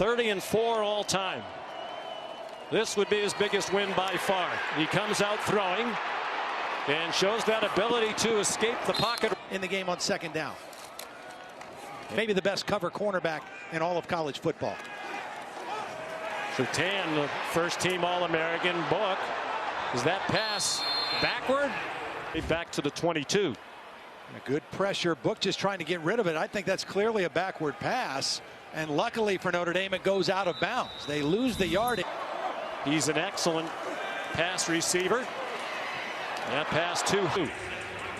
30-4 all time. This would be his biggest win by far. He comes out throwing and shows that ability to escape the pocket in the game on second down. Maybe the best cover cornerback in all of college football. Sertan, the first team All-American. Book, is that pass backward? Back to the 22. A good pressure. Book just trying to get rid of it. I think that's clearly a backward pass. And luckily for Notre Dame, it goes out of bounds. They lose the yard. He's an excellent pass receiver. That pass too.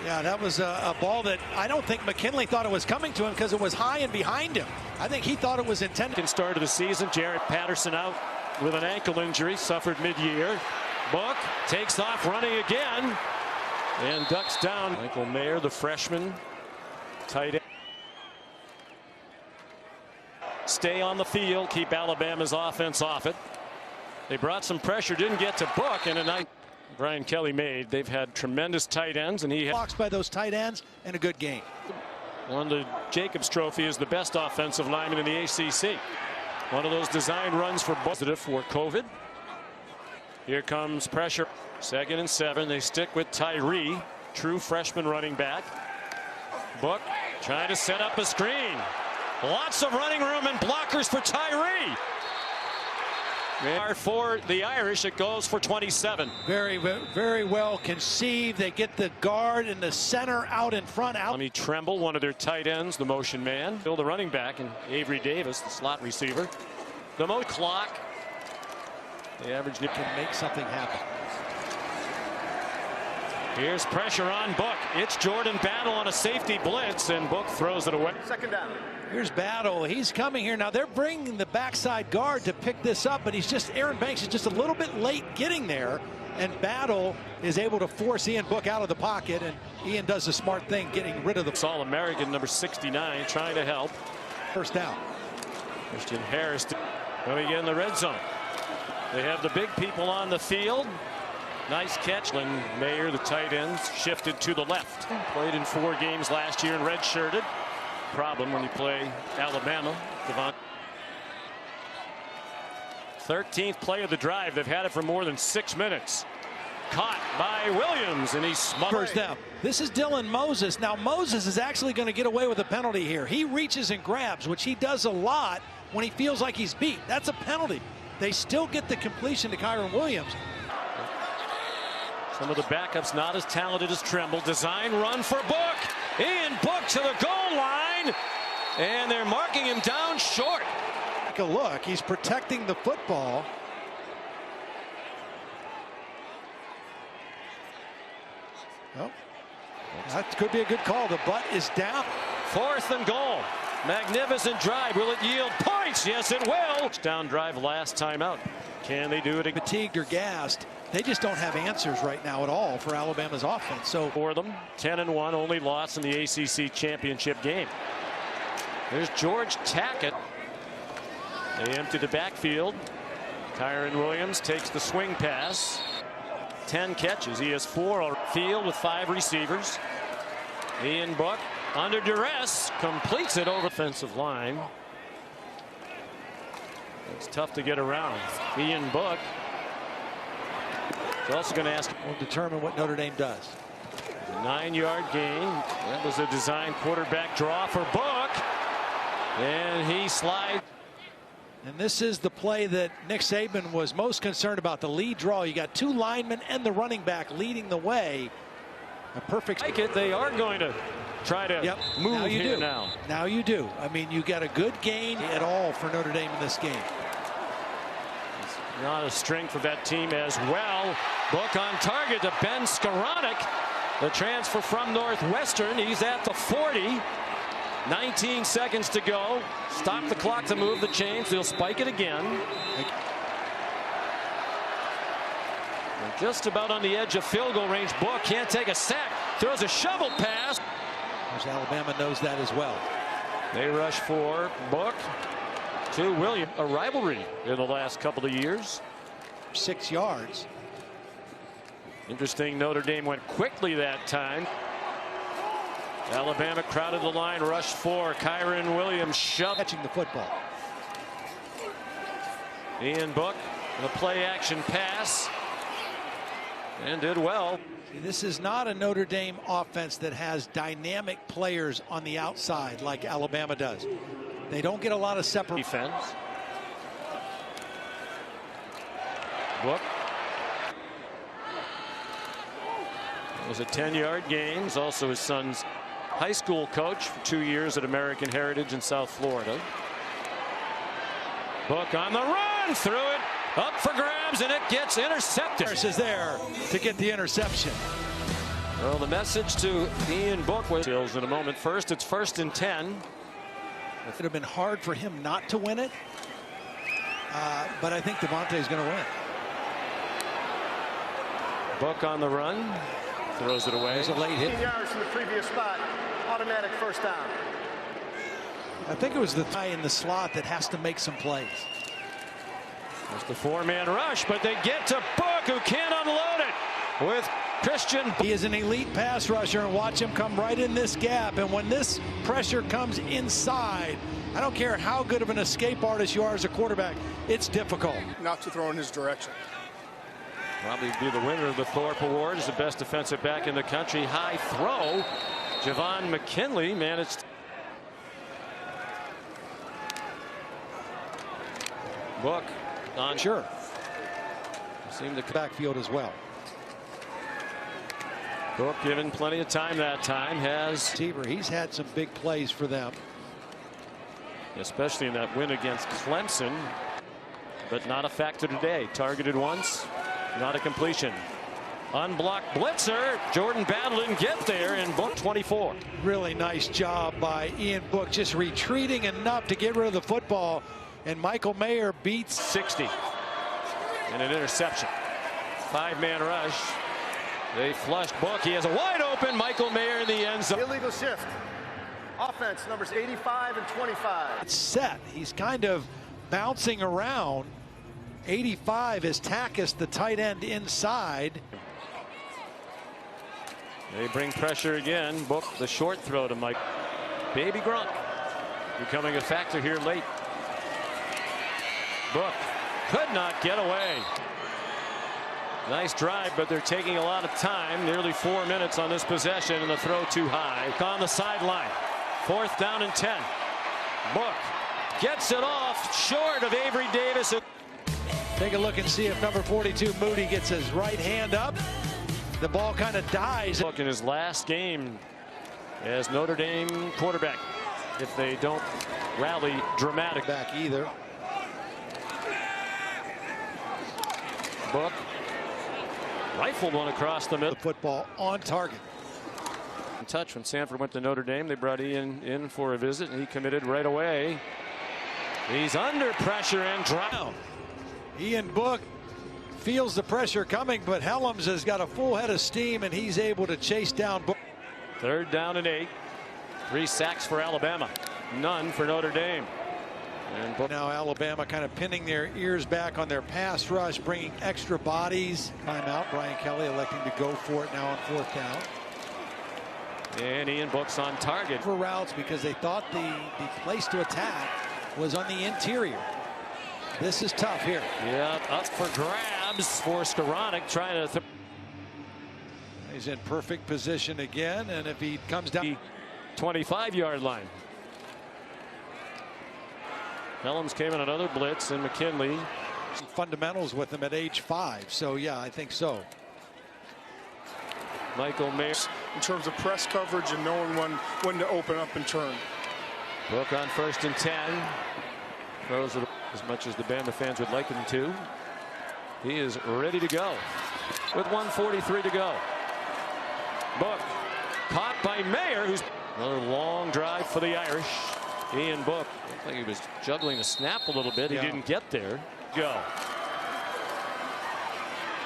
Yeah, that was a ball that I don't think McKinley thought it was coming to him because it was high and behind him. I think he thought it was intended. Start of the season, Jared Patterson out with an ankle injury, suffered mid-year. Book takes off running again and ducks down. Michael Mayer, the freshman, tight end. Stay on the field, keep Alabama's offense off it. They brought some pressure, didn't get to Book, and a night Brian Kelly made. They've had tremendous tight ends, and he blocks by those tight ends and a good game. Won the Jacobs Trophy as the best offensive lineman in the ACC. One of those design runs for positive for COVID. Here comes pressure. 2nd and 7. They stick with Tyree, true freshman running back. Book trying to set up a screen. Lots of running room and blockers for Tyree. For the Irish, it goes for 27. Very well conceived. They get the guard in the center out in front. Tommy Tremble, one of their tight ends, the motion man. Bill, the running back, and Avery Davis, the slot receiver. The clock. The average can make something happen. Here's pressure on Book. It's Jordan Battle on a safety blitz, and Book throws it away. 2nd down. Here's Battle. He's coming here. Now they're bringing the backside guard to pick this up, but Aaron Banks is just a little bit late getting there, and Battle is able to force Ian Book out of the pocket, and Ian does the smart thing, getting rid of the All-American number 69 trying to help. First down. Christian Harris coming in the red zone. They have the big people on the field. Nice catch. Mayer, the tight ends, shifted to the left. Played in 4 games last year and redshirted. Problem when you play Alabama. 13th play of the drive. They've had it for more than 6 minutes. Caught by Williams, and he smothers them. This is Dylan Moses. Now Moses is actually going to get away with a penalty here. He reaches and grabs, which he does a lot when he feels like he's beat. That's a penalty. They still get the completion to Kyron Williams. Some of the backups not as talented as Tremble. Design run for Book. Ian Book to the goal line. And they're marking him down short. Take a look. He's protecting the football. Oh, that could be a good call. The butt is down. 4th and goal. Magnificent drive. Will it yield points? Yes, it will. Down drive last time out. Can they do it again? Fatigued or gassed. They just don't have answers right now at all for Alabama's offense. So for them, 10-1, only loss in the ACC championship game. There's George Tackett. They empty the backfield. Kyron Williams takes the swing pass. 10 catches. He has 4 on field with 5 receivers. Ian Book under duress completes it over offensive line. It's tough to get around. Ian Book. He's also going to ask. Will determine what Notre Dame does. 9-yard gain. That was a design quarterback draw for Book. And he slides. And this is the play that Nick Saban was most concerned about, the lead draw. You got 2 linemen and the running back leading the way. A perfect. Like it, they are going to try to move now you here do. now. Now you do. I mean, you got a good gain at all for Notre Dame in this game. It's not a strength of that team as well. Book on target to Ben Skoranek, the transfer from Northwestern. He's at the 40. 19 seconds to go. Stop the clock to move the chains. They'll spike it again. They're just about on the edge of field goal range. Book can't take a sack. Throws a shovel pass. Alabama knows that as well. They rush for Book to Williams. A rivalry in the last couple of years. 6 yards. Interesting, Notre Dame went quickly that time. Alabama crowded the line, rushed for Kyron Williams, shoved. Catching the football. Ian Book, the play action pass, and did well. This is not a Notre Dame offense that has dynamic players on the outside like Alabama does. They don't get a lot of separate defense. Book. It was a 10-yard gain. He's also his son's high school coach for 2 years at American Heritage in South Florida. Book on the run, threw it up for grabs, and it gets intercepted. Harris is there to get the interception. Well, the message to Ian Book was in a moment. First, it's 1st and 10. It would have been hard for him not to win it, but I think Devontae is going to win. Book on the run, throws it away. There's a late hit. 15 yards from the previous spot, automatic first down. I think it was the guy in the slot that has to make some plays. It's the 4-man rush, but they get to Book, who can't unload it with Christian. He is an elite pass rusher, and watch him come right in this gap. And when this pressure comes inside, I don't care how good of an escape artist you are as a quarterback, it's difficult. Not to throw in his direction. Probably be the winner of the Thorpe Award as the best defensive back in the country. High throw. Javon McKinley managed. Book on. Sure. Seemed to Backfield as well. Book given plenty of time that time. Has He's had some big plays for them, especially in that win against Clemson, but not a factor today. Targeted once, not a completion. Unblocked blitzer. Jordan Battle didn't get there, and Book 24. Really nice job by Ian Book, just retreating enough to get rid of the football, and Michael Mayer beats 60 and an interception. 5-man rush. They flushed Book. He has a wide open Michael Mayer in the end zone. Illegal shift. Offense numbers 85 and 25. It's set. He's kind of bouncing around. 85 is Takis, the tight end, inside. They bring pressure again. Book the short throw to Mike. Baby Grunt becoming a factor here late. Book could not get away. Nice drive, but they're taking a lot of time. Nearly 4 minutes on this possession, and the throw too high. On the sideline. 4th down and 10. Book gets it off short of Avery Davis. Take a look and see if number 42 Moody gets his right hand up. The ball kind of dies. Book in his last game as Notre Dame quarterback, if they don't rally dramatic. Back either. Book rifled one across the middle. The football on target. In touch when Sanford went to Notre Dame, they brought Ian in for a visit, and he committed right away. He's under pressure and dropped. Ian Book feels the pressure coming, but Helms has got a full head of steam, and he's able to chase down Book. 3rd down and 8. 3 sacks for Alabama. None for Notre Dame. And Book. Now Alabama kind of pinning their ears back on their pass rush, bringing extra bodies. Timeout. Brian Kelly electing to go for it now on 4th down. And Ian Book's on target. For routes because they thought the place to attack was on the interior. This is tough here. Yeah, up for grabs for Skoranek, trying to. He's in perfect position again, and if he comes down. 25-yard line. Helms came in another blitz, and McKinley. Some fundamentals with him at age 5, so yeah, I think so. Michael Mayer. In terms of press coverage and knowing when to open up and turn. Book on 1st and 10. Throws it as much as the Bama fans would like him to. He is ready to go with 1:43 to go. Book caught by Mayer, who's another long drive for the Irish. Ian Book looked like he was juggling the snap a little bit. He didn't get there. Go.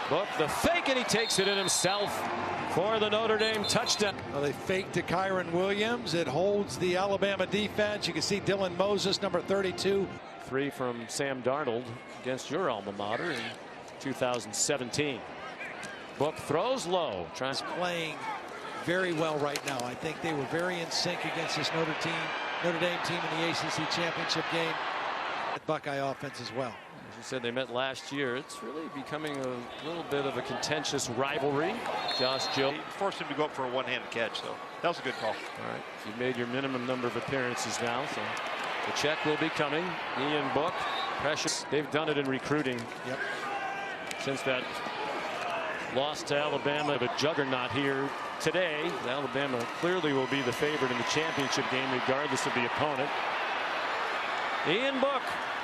Book the fake, and he takes it in himself for the Notre Dame touchdown. Well, they fake to Kyron Williams. It holds the Alabama defense. You can see Dylan Moses, number 32. 3 from Sam Darnold against your alma mater in 2017. Book throws low. Tries playing very well right now. I think they were very in sync against this Notre Dame team in the ACC championship game. that Buckeye offense as well. As you said, they met last year. It's really becoming a little bit of a contentious rivalry. Josh Joe forced him to go up for a one-handed catch, so that was a good call. All right, you've made your minimum number of appearances now, so the check will be coming. Ian Book, precious. They've done it in recruiting. Yep. Since that loss to Alabama, the juggernaut here today. Alabama clearly will be the favorite in the championship game, regardless of the opponent. Ian Book,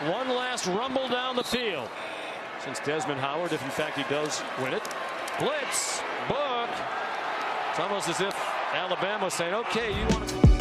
one last rumble down the field. Since Desmond Howard, if in fact he does win it. Blitz, Book. It's almost as if Alabama's saying, okay, you want to.